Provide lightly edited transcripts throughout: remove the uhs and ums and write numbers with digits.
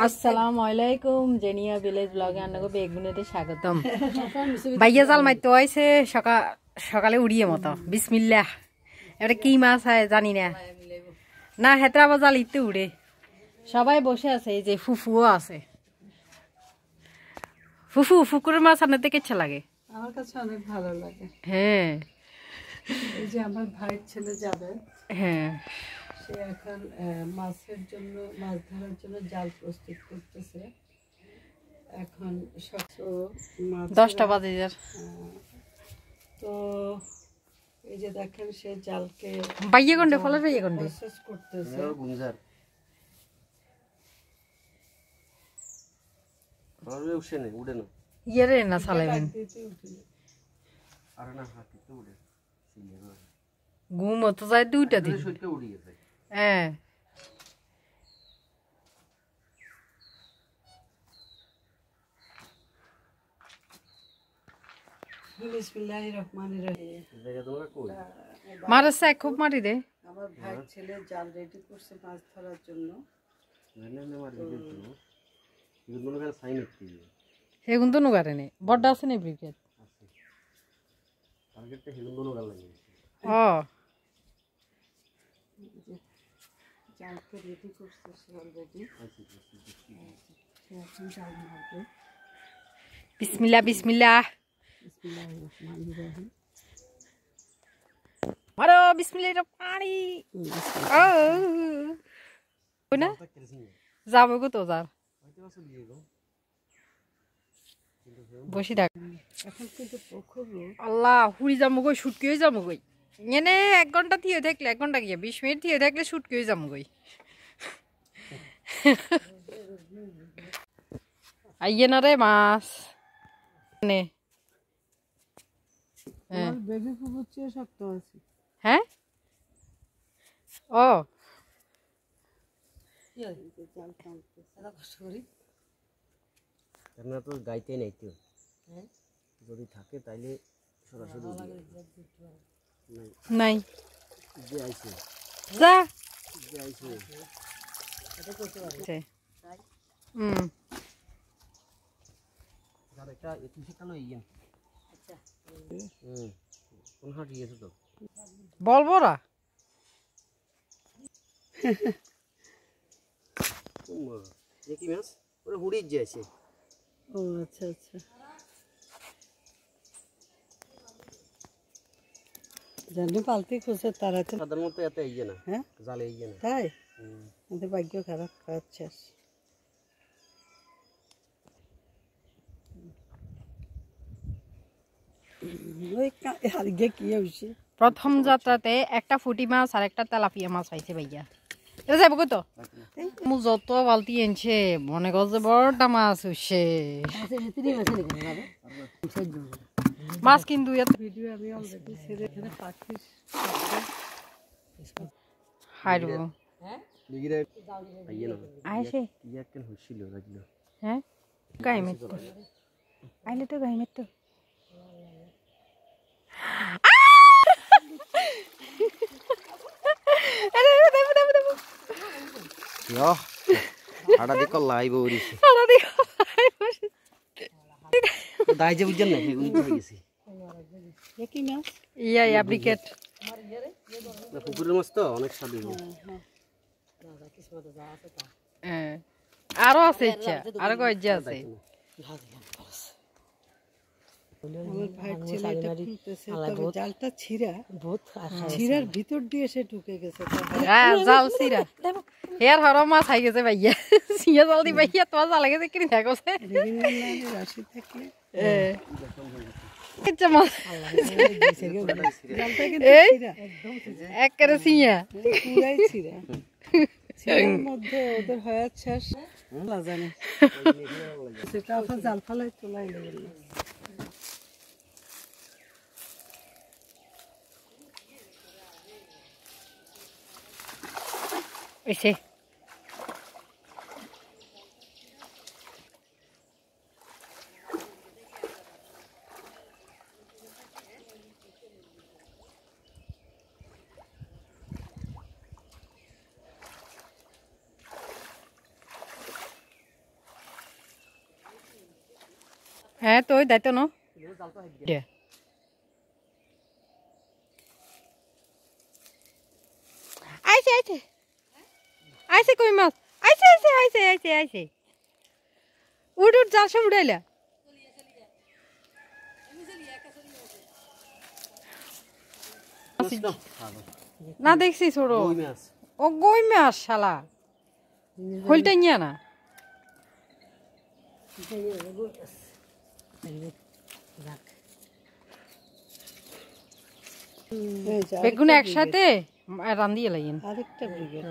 আসসালামু আলাইকুম জেনিয়া ভিলেজ ব্লগে আপনাকে বেগুনেতে স্বাগতম ভাইয়া জাল মারতে হয়েছে সকালে উড়িয়ে মতো বিসমিল্লাহ এটা কি মাছ হয় জানি না না হেতরা জাল ইতে উড়ে সবাই বসে আছে এই যে ফুফুও আছে ফুফু ফুকুরের মাছ আপনাদের কেচ্ছে লাগে আমার কাছে অনেক ভালো লাগে হ্যাঁ এই যে আমার ভাইয়ের ছেলে যাবে হ্যাঁ সে এখন মাছের জন্য মাছ ধরার জন্য জাল প্রস্তুত করতেছে এখন 10টা বাজে যার তো এই যে দেখেন সে জালকে বাইয়ে গন্ডে ফলের বাইয়ে গন্ডে প্রসেস করতেছে গুঞ্জার আর উঠে না উড়ে না ইয়েরে না চালাবেন আর না হাতিতে উড়ে ঘুম তো যায় 2টা দিন শরীরকে উড়িয়ে যায় হ্যাঁ বিসমিল্লাহির রহমানির রহিম জায়গা তোমরা কই মারছে খুব মারি দে আমার ভাইয়ের ছেলে জাল রেডি করছে মাছ ধরার জন্য না না মার দিতে তো এগুলো মনে করে সাইন করতে হেগুন তো নুগারে নে বড় আছে নে ব্রিগেড আছে টার্গেটটা হেগুলো গাল লাগে ও জালকে রেডি করছে সে অলরেডি এখন জাল মারবে বিসমিল্লাহ বিসমিল্লাহ বিসমিল্লাহির রহমানির রহিম মারো বিসমিল্লাহির পানি ও না যাবো গো তো যার বসি থাক এখন কিন্তু পুকুর আল্লাহ হুড়ি যাবো গই শুটকি হয়ে যাবো গই এনে 1 ঘন্টা থিয়ে থাকলে 1 ঘন্টা গিয়ে 20 মিনিট থিয়ে থাকলে শুটকি হয়ে যাবো গই আইয়ে না রে মাছ নে আমার বেবি পুকুর চেয়ে শক্ত আছে হ্যাঁ ও জাল টানতে এত কষ্ট করি আপনারা তো গাইতে নাই তো যদি থাকে তাইলে সরাসরি নাই যে আইছে যা যে আইছে এটা করতে পারি আর একটা একুশে কালো ইয়েন আচ্ছা কোন হাট গিয়েছে তো বলবো না কি মাছ ওরে হুড়ি যাইছে ও আচ্ছা আচ্ছা জানি পালতি খুঁজে তারা তো সাধারণত এত ইয়ে না হ্যাঁ জালে ইয়ে না তাই আমাদের ভাগ্য খারাপ খাচ্ছে ওই আগে কি হয়েছে প্রথম যাত্রাতে একটা ফুটি মাছ আর একটা তেলাপিয়া মাছ পাইছে ভাইয়া এটা যাবো তো মু যত বালতি এনেছে মনে কর যে বড়টা মাছ হচ্ছে মাছ কিন্তু ভিডিও আমি অলরেডি ছেড়ে এখানে পাখি হাইরব লিগিরে ইয়ে না আইছে ইয়া কেন হইছিল লাগিলো হ্যাঁ গাই মেট আইলে তো গাই মেট তো ইয়া আড়া দেখো লাইভ ওরিছে দাই যে বুঝছেন না উনি চলে গেছে কি মাছ ইয়া ব্রিকেট পুকুরের মাছ তো অনেক স্বাদ আরো আছে ইচ্ছা আরো কয়েক আছে আমার ভাইয়ের ছেলেটা খুলতেছে তবে জালটা ছিঁড়ার ভিতর দিয়ে সে ঢুকে গেছে জাল সিরা হেয়ার হর মাছ খাই গেছে ভাইয়া সিয়া জাল দি ভাইয়া তোমার জাল গেছে কিনে থাকছে রাশি থাকলে ইচ্ছা মাছ জালটা কিন্তু একেবারে সিয়া পুরাই ছিঁড়া ছিঁড়ার মধ্যে ওদের হয়ে শেষ জানে সেটা আবার জাল ফালাই তোলাই লেগে ওইসে হ্যাঁ তো দায়িত্ব ন আইছে আইছে আইছে কই মাছ আইছে আইছে আইছে আইছে আইছে উঠ উঠ জাল সব উড়াইলা না দেখছি ছোট ও গই মাছ শালা হইলটা নিয়া না বেগুন একসাথে রান্ধিয়ে লাগেন আরেকটা ব্রিগেড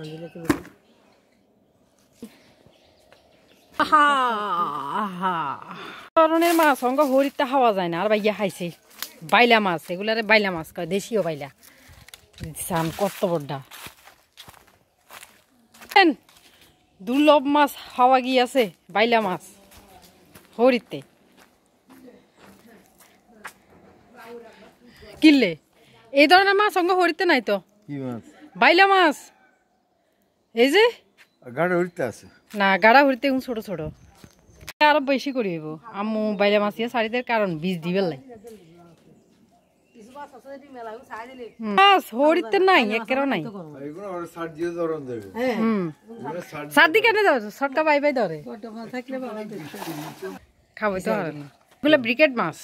ধরনের মাছ অঙ্গ হরিটা খাওয়া যায় না আর ভাইয়া খাইছে বাইলা মাছ এগুলারে বাইলা মাছ কয় দেশীয় বাইলা কত বড়টা দুর্লভ মাছ খাওয়া গিয়েছে বাইলা মাছ হরিতে কিনলে এই ধরনের মাছ অঙ্গ হরিতে নাই তো বাইলা মাছ এই যে গাড়া হরিতে আছে না গাড়া হরিতে ছোট ছোট আরো বেশি করে হইব আম্মু বাইলা মাছ দিয়ে সারিদের কারণ বীজ দিবেল নাই মাছ হরিতে নাই একেরও নাই সার্দি কেন ধর সটকা বাই বাই ধরে খাবো তো আর না এগুলো ব্রিকেট মাছ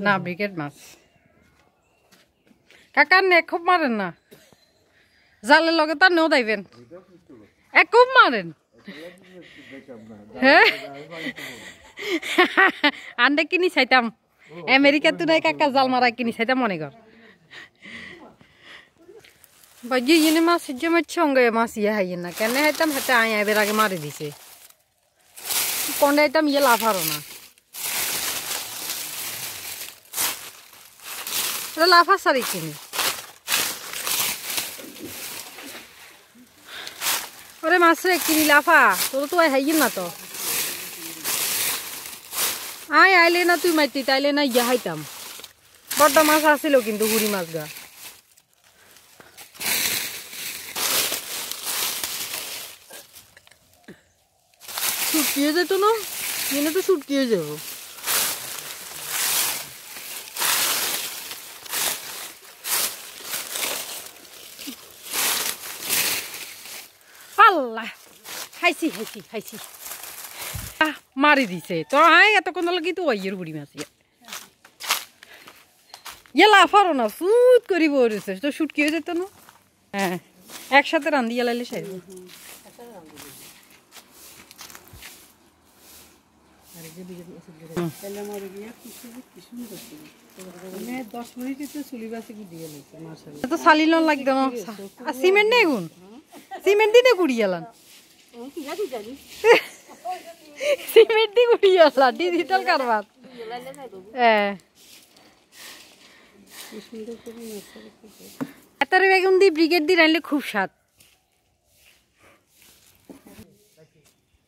না ব্রিকেট মাছ কাকার নে খুব মারেন না জালের লগে তার নেও দাইবেন এক খুব মারেন হ্যাঁ আন্ডে কিনি চাইতাম আমেরিকা তো নাই কাকা জাল মারা কিনি চাইতাম মনে কর বাজি ইনে মাছ যে মাছ সঙ্গে মাছ ইয়ে হাই না কেন হাইতাম হাতে আয় এবার আগে মারি দিছে কোনটা হাইতাম ইয়ে লাফারও না লাফা সারি কিনি ওরে মাছ রে কিনি লাফা তোর তো হাই না তো আয় আইলে না তুই মাইতি তাইলে না ইয়া হাইতাম বড় মাছ আসিল কিন্তু হুড়ি মাছ গা শুটকিয়ে যেত না এনে তো শুটকিয়ে যাব আল্লাহ খাইছি খাইছি খাইছি মারি দিছে তো আয় এতক্ষণ লাগি তো ওইয়ের বুড়ি মাছ ইয়ে লাফারো না সুত করি বলেছে তো শুটকি হয়ে যেত না হ্যাঁ একসাথে রান্ধি লাইলে সাইব তো সালিল লাগতো না সিমেন্ট নেই গুণ সিমেন্ট দিনে গুড়ি গেলাম সিমেন্ট দিয়ে গুড়ি গেলাম ডিজিটাল কারবার হ্যাঁ এতারে বেগুন দিয়ে ব্রিগেড দিয়ে রাইলে খুব স্বাদ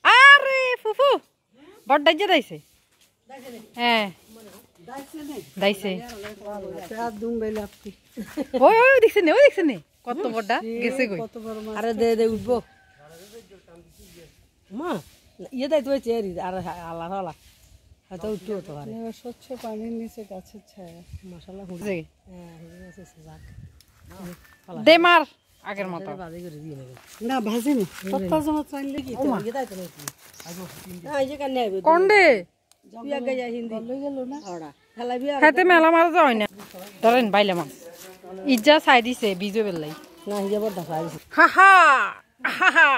আরে ফুফু বড় ডাইজে দাইছে হ্যাঁ দাইছে ওই ওই দেখছেন ওই দেখছেন কত বড়টা গেছে কই আরে দে দে উঠবো মা ইয়ে দেয় তুই চেয়ারি আর আল্লাহ আল্লাহ হয়তো উঠতে হতে পারে স্বচ্ছ পানির নিচে গাছের ছায়া মশলা হুড়ে দে মার আগের মতো না ভাজি না সত্তা জমা চাইলে কি ইয়ে দেয় তো এই যে কানে আইবে কোন রে বিয়া গায়া হিন্দি লই গেল না ওড়া খেলা বিয়া হাতে মেলা মারা যায় না ধরেন বাইলে মাছ ইজ্জা ছাই দিছে বিজো বেলাই না হিয়া বড় ঢাকা হা হা হা হা